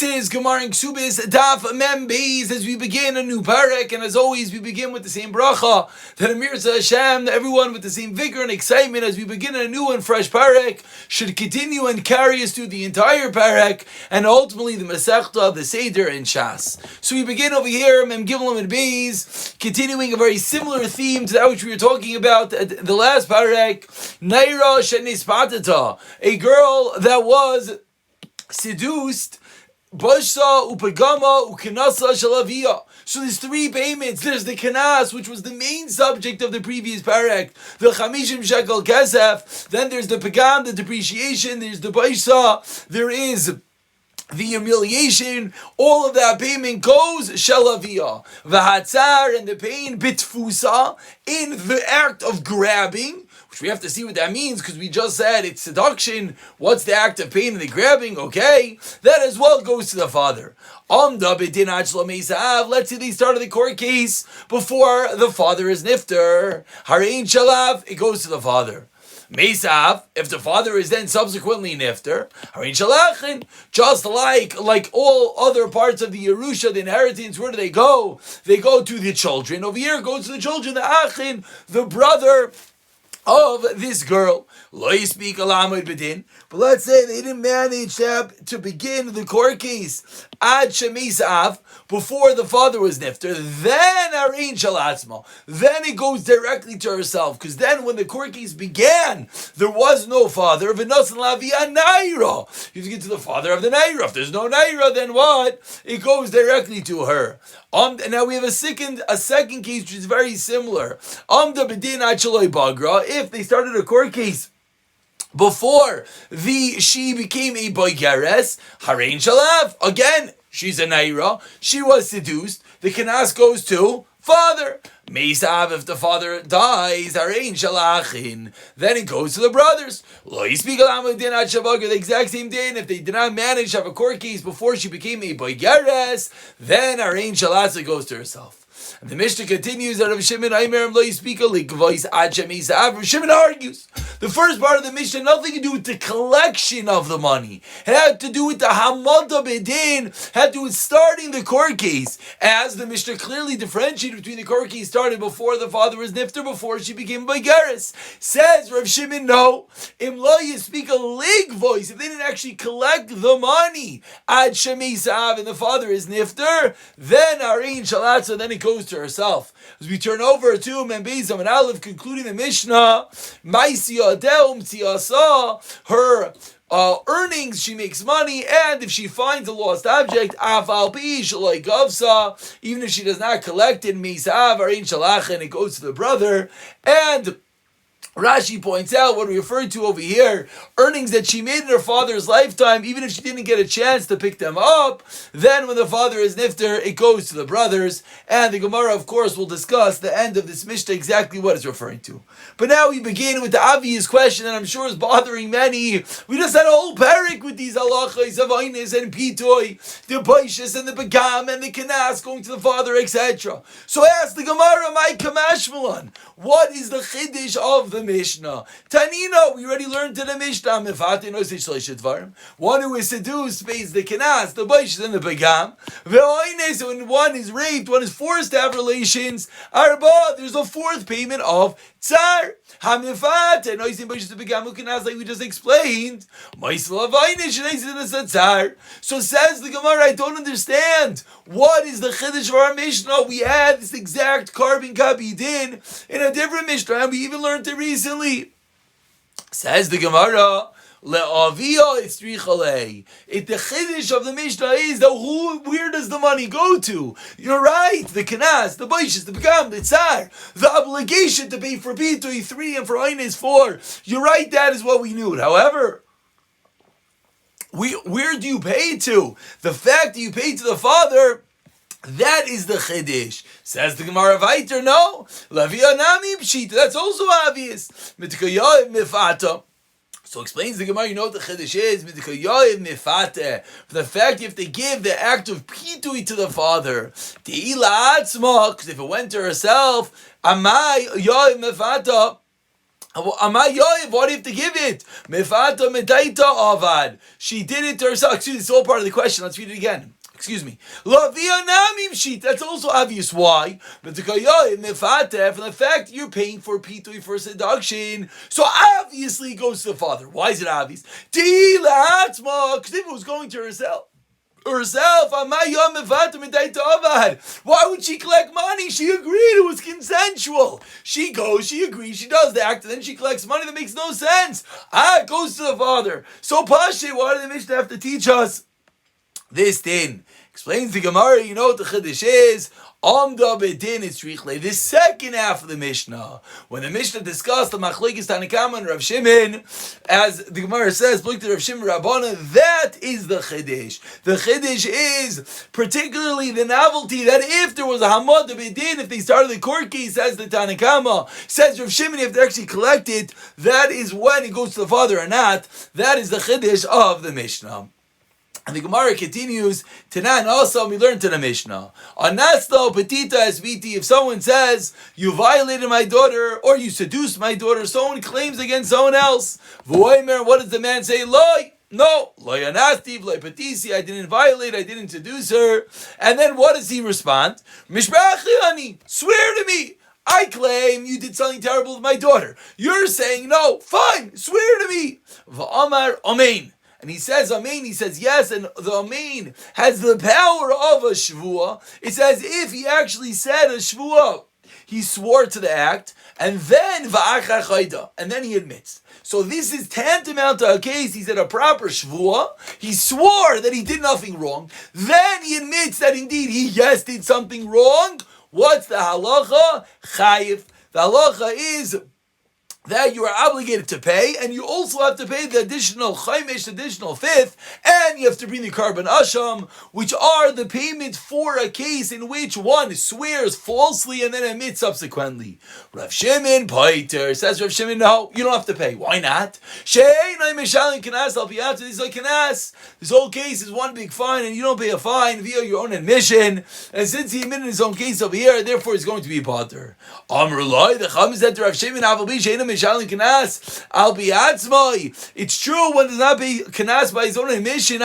This is Gemara in Kesubos, Daf Mem Beis, as we begin a new parak, and as always, we begin with the same bracha, that Amir Hashem, that everyone with the same vigor and excitement as we begin a new and fresh parak, should continue and carry us through the entire parak, and ultimately the Masechta, the Seder, and Shas. So we begin over here, Mem Gimel and Beis, continuing a very similar theme to that which we were talking about at the last parak, Naira Shenispatata, a girl that was seduced, Basha, Upagama, Ukanasa, Shalavia. So there's three payments. There's the Kanas, which was the main subject of the previous parak, the Chamishim Shekel Kesef. Then there's the Pagam, the depreciation. There's the Basha. There is the humiliation. All of that payment goes Shalavia. Vahatzar, and the pain Bitfusa, in the act of grabbing, which we have to see what that means, because we just said it's seduction. What's the act of pain and the grabbing? Okay, that as well goes to the father. Let's say they started the court case before the father is nifter. Harein shalav, it goes to the father. Mesav, if the father is then subsequently nifter, harein shalachin, just like all other parts of the Yerusha, the inheritance, where do they go? They go to the children. Over here, it goes to the children, the achin, the brother of this girl. Lo speak alamid bedin, but let's say they didn't manage to begin the court case ad shemisav, before the father was nifter, then arein shalatzma, then it goes directly to herself, because then when the court case began, there was no father. V'nosan lavia naira, you have to get to the father of the naira. If there's no naira, then what? It goes directly to her. And now we have a second case which is very similar. If they started a court case before she became a boigeres, harein shalav, again, she's a naira, she was seduced, the kanas goes to father. Meisav, if the father dies, harein shalachin, then it goes to the brothers. Lo yispeak alamu din ad shavaga, the exact same din. If they did not manage to have a court case before she became a boigeres, then harein shalatza goes to herself. And the Mishnah continues that Rav Shimon Aimerim lo yispeak likvois ad shemeisav. Rav Shimon argues the first part of the Mishnah nothing to do with the collection of the money. It had to do with the hamada bedin, had to do with starting the court case, as the Mishnah clearly differentiated between the court case started before the father was nifter, before she became boigeres. Says Rav Shimon, no, im lo yispeak likvois, if they didn't actually collect the money ad shemeisav and the father is nifter, then arein shalatza, then it goes to herself. As we turn over to Mem Beis and Aleph, concluding the Mishnah, her earnings, she makes money, and if she finds a lost object, even if she does not collect it, it goes to the brother. And Rashi points out what we refer to over here, earnings that she made in her father's lifetime, even if she didn't get a chance to pick them up, then when the father is nifter, it goes to the brothers. And the Gemara, of course, will discuss the end of this Mishnah exactly what it's referring to. But now we begin with the obvious question that I'm sure is bothering many. We just had a whole parak with these halachos of Einis and Pitoy, the Baishas and the Begam and the Kanas going to the father, etc. So ask the Gemara, my Kamashmalan, what is the Chiddush of the Mishnah? Tanina, we already learned in the Mishnah, one who is seduced pays the Kanas, the Baishas and the Begam. When one is raped, one is forced to have relations, Arba, there's a fourth payment of Tsar. Hamifat, and like we just explained. So says the Gemara, I don't understand. What is the Chiddush of our Mishnah? We had this exact carbon copy din in a different Mishnah, and we even learned it recently. Says the Gemara, if the Chiddush of the Mishnah is that where does the money go to? You're right, the Kanas, the Baishas, the Begam, the Tsar, the obligation to pay for Pitui 3 and for Einis 4. You're right, that is what we knew. However, where do you pay to? The fact that you pay to the father, that is the Chiddush. Says the Gemara Vayter, no. Lavia Nami Pshita, that's also obvious. Mitkayav Mifata. So explains the Gemara, you know what the Chiddush is? For the fact you have to give the act of pitui to the father. Because if it went to herself, Amai Yoiv Mefata, Why do you have to give it? Mefata medaita avad. She did it to herself. Excuse me, it's all part of the question. Let's read it again. Excuse me. That's also obvious. Why? But from the fact you're paying for pitui for seduction, so obviously it goes to the father. Why is it obvious? Because if it was going to herself. Why would she collect money? She agreed, it was consensual. She goes, she agrees, she does the act, and then she collects money. That makes no sense. It goes to the father. So Pashe, why did the Mishnah have to teach us this thing? Explains the Gemara, you know what the Chiddush is? Amda bedin itzrichle. The second half of the Mishnah, when the Mishnah discussed the Machlekes Tanakama and Rav Shimon, as the Gemara says, look to Rav Shimon Rabbana, that is the Chiddush. The Chiddush is particularly the novelty that if there was a Hamad bedin, if they started the court case, says the Tanakama, says Rav Shimon, if they actually collect it, that is when it goes to the father or not. That is the Chiddush of the Mishnah. And the Gemara continues, Tanan also, we learned to the Mishnah. Anaslo petita esviti, if someone says, you violated my daughter, or you seduced my daughter, someone claims against someone else. V'oimer, what does the man say? Loi. No, loy anastiv, loy petisi, I didn't violate, I didn't seduce her. And then what does he respond? Mishbrachi, swear to me. I claim you did something terrible with my daughter. You're saying, no, fine, swear to me. V'amar omein. And he says Amen, he says yes, and the Amen has the power of a Shvuah. It's as if he actually said a Shvuah. He swore to the act, and then Va'achar Chayda, and then he admits. So this is tantamount to a case, he said a proper Shvuah. He swore that he did nothing wrong. Then he admits that indeed he, yes, did something wrong. What's the halacha? Chayiv. The halacha is that you are obligated to pay, and you also have to pay the additional chaimish, additional fifth, and you have to bring the carbon asham, which are the payment for a case in which one swears falsely and then admits subsequently. Rav Shimon Paiter says, Rav Shimon, no, you don't have to pay. Why not? This whole case is one big fine, and you don't pay a fine via your own admission, and since he admitted his own case over here, therefore he's going to be a pater. Amrullah, the Chum said to Rav Shimon, it's true one does not pay kanas by his own admission.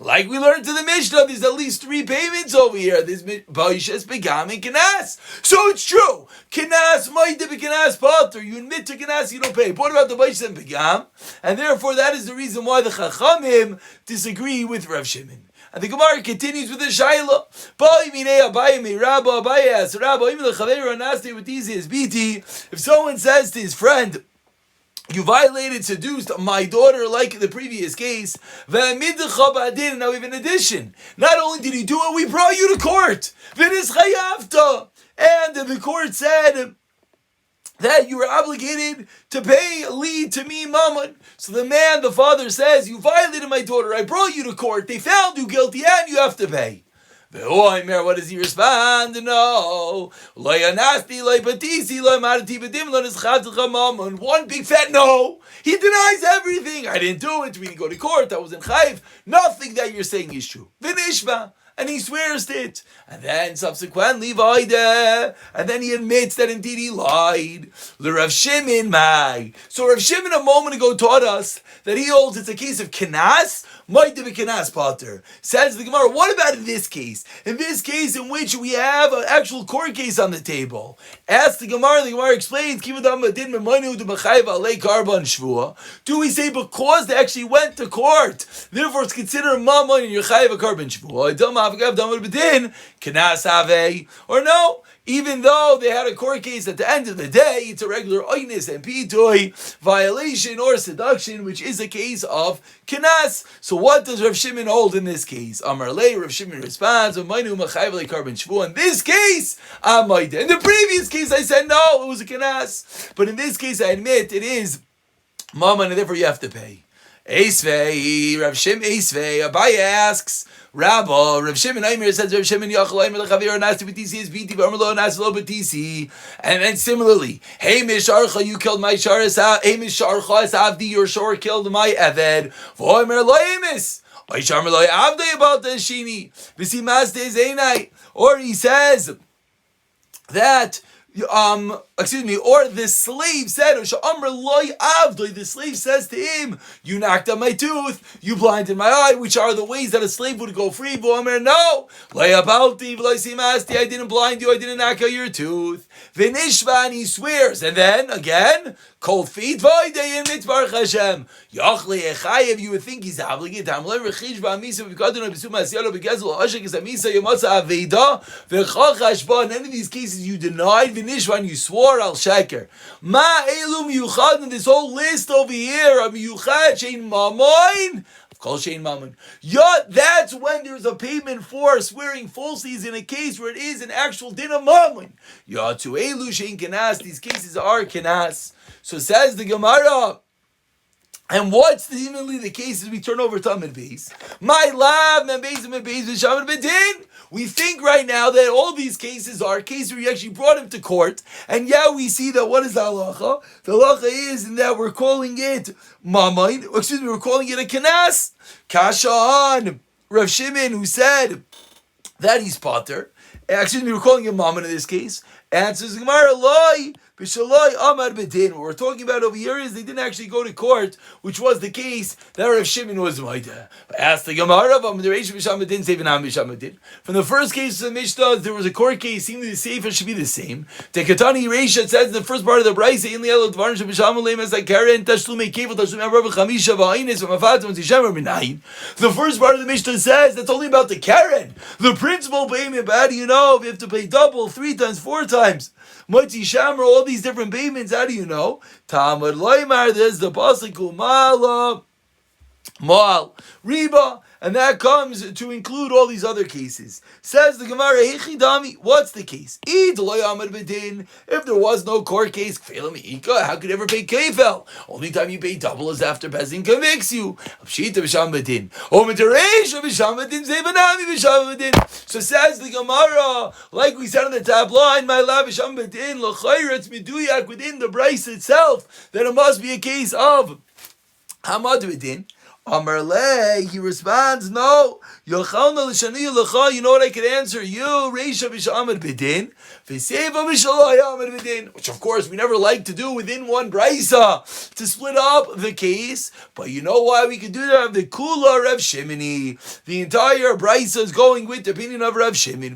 Like we learned to the Mishnah, there's at least 3 payments over here. There's boishes, begam, and kanas. So it's true. Kanas might be kanas pater. You admit to kanas, you don't pay. What about the boishes and begam? And therefore, that is the reason why the Chachamim disagree with Rav Shimon. And the Gemara continues with the Shaila. If someone says to his friend, you violated, seduced my daughter like in the previous case, now in addition, not only did he do it, we brought you to court. And the court said that you were obligated to pay lead to me, mammon. So the father says, you violated my daughter, I brought you to court, they found you guilty, and you have to pay. What does he respond? No. One big fat no. He denies everything. I didn't do it. We didn't go to court. I was in chayv. Nothing that you're saying is true. Vinishma. And he swears it. And then subsequently, and then he admits that indeed he lied. The Rav Shimon, so Rav Shimon a moment ago taught us that he holds it's a case of kanas, might be kanas pater. Says the Gemara, what about in this case? In this case in which we have an actual court case on the table. Ask the Gemara explains, do we say because they actually went to court, therefore it's considered mammon and you're chayiv a carbon shvuah? Or no, even though they had a court case at the end of the day, it's a regular oinus and pitui violation or seduction, which is a case of kinas. So what does Rav Shimon hold in this case? Amar lei, Rav Shimon responds, in this case, in the previous case I said no, it was a kinas, but in this case I admit it is mammon and therefore you have to pay. Eisvei, Rav Shimon Eisvei, Abaye asks, Rabba, Rav Shimon Aimer says Rav Shimon Yachal Aimer Lechavir Nasi B'Tisi is Biti V'Amrlo Nasi Lo B'Tisi. And then similarly, Hey Misharcha, you killed my Sharas. Hey Misharcha es Avdi, your shore killed my Eved. V'Oimer Lo Emis. Oishamr Lo Avdi about the Shini. V'Simas De Zainai. Or he says that or the slave said, the slave says to him, you knocked out my tooth, you blinded my eye, which are the ways that a slave would go free. No, I didn't blind you, I didn't knock out your tooth. Vinishva, and he swears, and then again, cold feet, in Mitzvah Hashem. Yachle Echayev, you would think he's obligated. In any of these cases, you denied Vinishvan, you swore al sheker. Ma elum yuchad, in this whole list over here of yuchad shein mamoin. That's when there's a payment for swearing falsely in a case where it is an actual din of mammon. To elu shein kenas, these cases are kenas. So says the Gemara. And what's seemingly the case as we turn over to Amid Beis? My love, Bedin. We think right now that all these cases are cases where you actually brought him to court, and we see that what is the halacha? The halacha is in that we're calling it mamain. We're calling it a kanas. Kasha on Rav Shimon, who said that he's potter. We're calling him mammon in this case. Answers Gemara, Loi. What we're talking about over here is they didn't actually go to court, which was the case that Rav Shimon was Maida. Asked the Gemara, from the first case of the Mishnah, there was a court case, seemingly the Sefer should be the same. The Ketani Reisha, it says in the first part of the Brayse, the first part of the Mishnah says that's only about the Karen. The principal payment, but how do you know if you have to pay double, 3 times, 4 times? Motzi Shamra, all these different payments, how do you know? Talmud Loimar, there's the Pasuk Mala, Mal, Riba, and that comes to include all these other cases. Says the Gemara, Hechidami, what's the case? If there was no court case, how could you ever pay kefel? Only time you pay double is after Bezin convicts you. So says the Gemara, like we said on the top line, my love Bisham Bedin, it's meduyak within the Bryce itself, that it must be a case of Hamad Bedin. Amarle, he responds, no. You know what I could answer you? Reisha b'shamad b'din, v'seiva b'shalayamad b'din. Which of course we never like to do within one brisa, to split up the case. But you know why we could do that? The kula Rav Shimoni. The entire brisa is going with the opinion of Rav Shimon.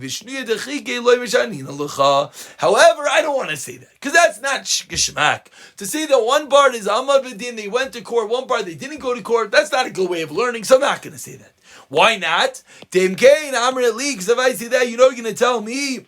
However, I don't want to say that, because that's not geshmak. To say that one part is amad b'din, they went to court, one part they didn't go to court, that's not a good way of learning, so I'm not going to say that. Why not? Because if I say that, you're going to tell me,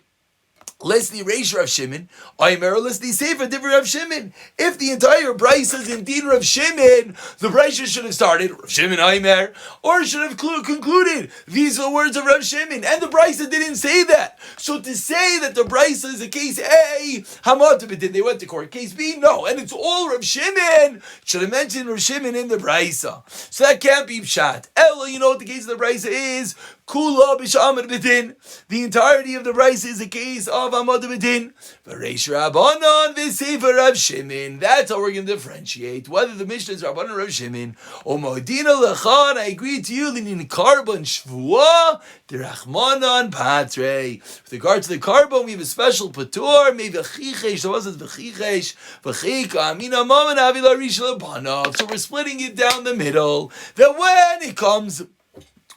Leslie Reish Rav Shimon, Aimer Leslie Sefer different Rav Shimon. If the entire brisa is indeed Rav Shimon, the brisa should have started Rav Shimon Aimer, or should have concluded these are the words of Rav Shimon, and the brisa didn't say that. So to say that the brisa is a case A, Hamatavit, they went to court. Case B, no, and it's all Rav Shimon. Should have mentioned Rav Shimon in the brisa. So that can't be pshat. Ella, you know what the case of the brisa is? Kula b'shamad b'din. The entirety of the brisa is a case of Amad b'din. V'reish Rabbanon v'sefer Rav Shimon. That's how we're going to differentiate whether the Mishnah is Rabbanon or Rav Shimon. O Modina lechan, I agree to you. Linin carbon shvua derachmanon patre. With regard to the carbon, we have a special patur. Maybe v'chichesh. So what's v'chichesh? V'chika amina maman avila rish lebanov. So we're splitting it down the middle. That when it comes.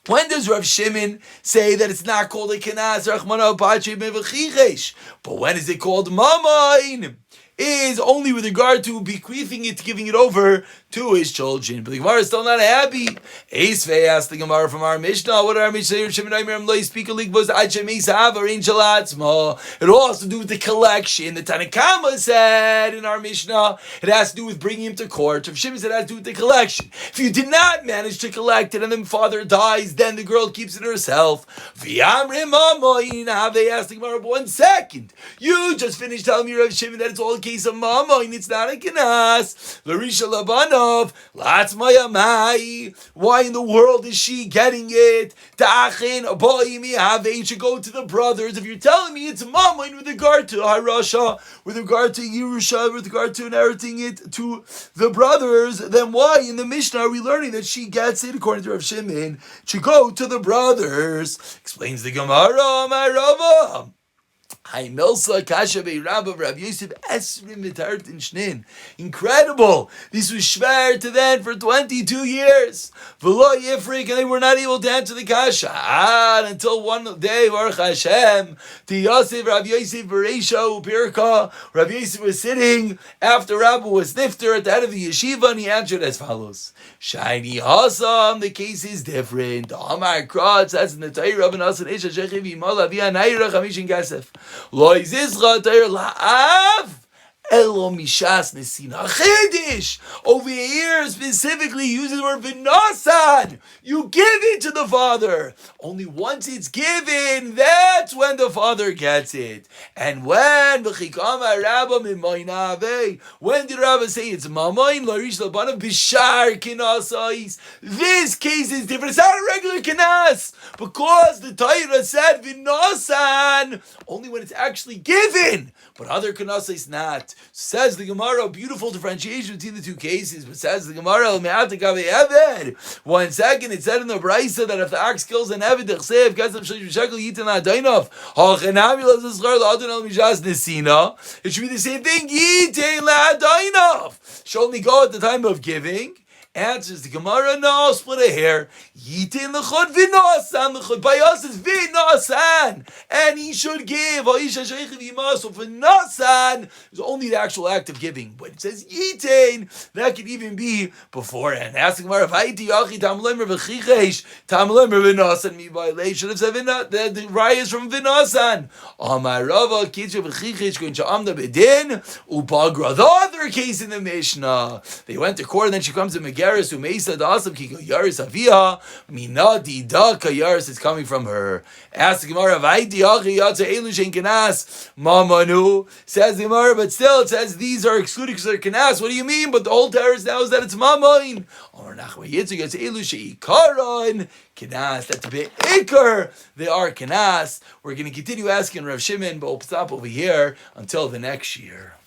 When does Rav Shimon say that it's not called a kenas, but when is it called mamain? Is only with regard to bequeathing it, giving it over to his children. But the Gemara is still not happy. Esvei asked the Gemara from our Mishnah, what are our Mishnah? It all has to do with the collection. The Tanakama said in our Mishnah, it has to do with bringing him to court. Rav Shimon said it has to do with the collection. If you did not manage to collect it and then father dies, then the girl keeps it herself. They asked the Gemara, 1 second. You just finished telling me, Rav Shimon, that it's all a case of mama and it's not a kenas. Larisha Labanov, Latzmayamai. Why in the world is she getting it? It should go to the brothers. If you're telling me it's mama with regard to Harasha, with regard to Yerusha, with regard to inheriting it to the brothers, then why in the Mishnah are we learning that she gets it according to Rav Shimon to go to the brothers? Explains the Gemara, my Rava. Milsa Kasha Rabba Rabbi Yosef Esrim Mitartin Shnin. Incredible! This was schwer to them for 22 years. V'lo Yifrik, and they were not able to answer the Kasha. Until one day, Baruch Hashem, to Yosef Rabbi Yosef Bereisha Upirka, Rabbi Yosef was sitting after Rabbi was nifter at the head of the yeshiva, and he answered as follows: Shiny Hasam, the case is different. Amar Krat says in the Torah, Rabbi Nasan Isha Shechiv Yimal Avia Naira Chamishin Kesef. Loi Zizra Torah La'av Elo Mishas Nesina Chidish. Over here specifically uses the word V'nasan. You give it to the father. Only once it's given, that's when the father gets it. And when V'chikama Rabba Mimoinave, when did Rabba say it's Mamain Larish Labana Bishar Kinasais? This case is different. It's not a regular kinas because the Torah said V'nasan only when it's actually given, but other kinasais not. Says the Gemara, beautiful differentiation between the two cases, but says the Gemara, one second, it said in the Brisa that if the ox kills an Eved, it should be the same thing, should only go at the time of giving. Answers the Gemara, no, split a hair. Yitin l'chod v'nosan l'chod. By us it's v'nosan. And he should give. So v'nosan is only the actual act of giving. But it says yitin, that could even be beforehand. Ask the Gemara, v'haiti yachi tamlemer v'chichesh tamlemer v'nosan mi ba'ilei. Should have said the raya is from v'nosan. Amar Rava kitcha v'chichesh going to amda bedin ubagra. The other case in the Mishnah, they went to court and then she comes to Megaris umeisa da'asam ki yaris avia minadi da kayaris is coming from her. Ask the Gemara, v'haiti yachi yatsa elu shein kenas mamanu. Says the Gemara, but still it says these are excluded because they're kenas. What do you mean? But the whole terrace now is that it's mamain. Or nachma yitzuk yatsa elu sheikaron kenas. That's a bit ikar. They are kenas. We're going to continue asking Rav Shimon, but we'll stop over here until the next year.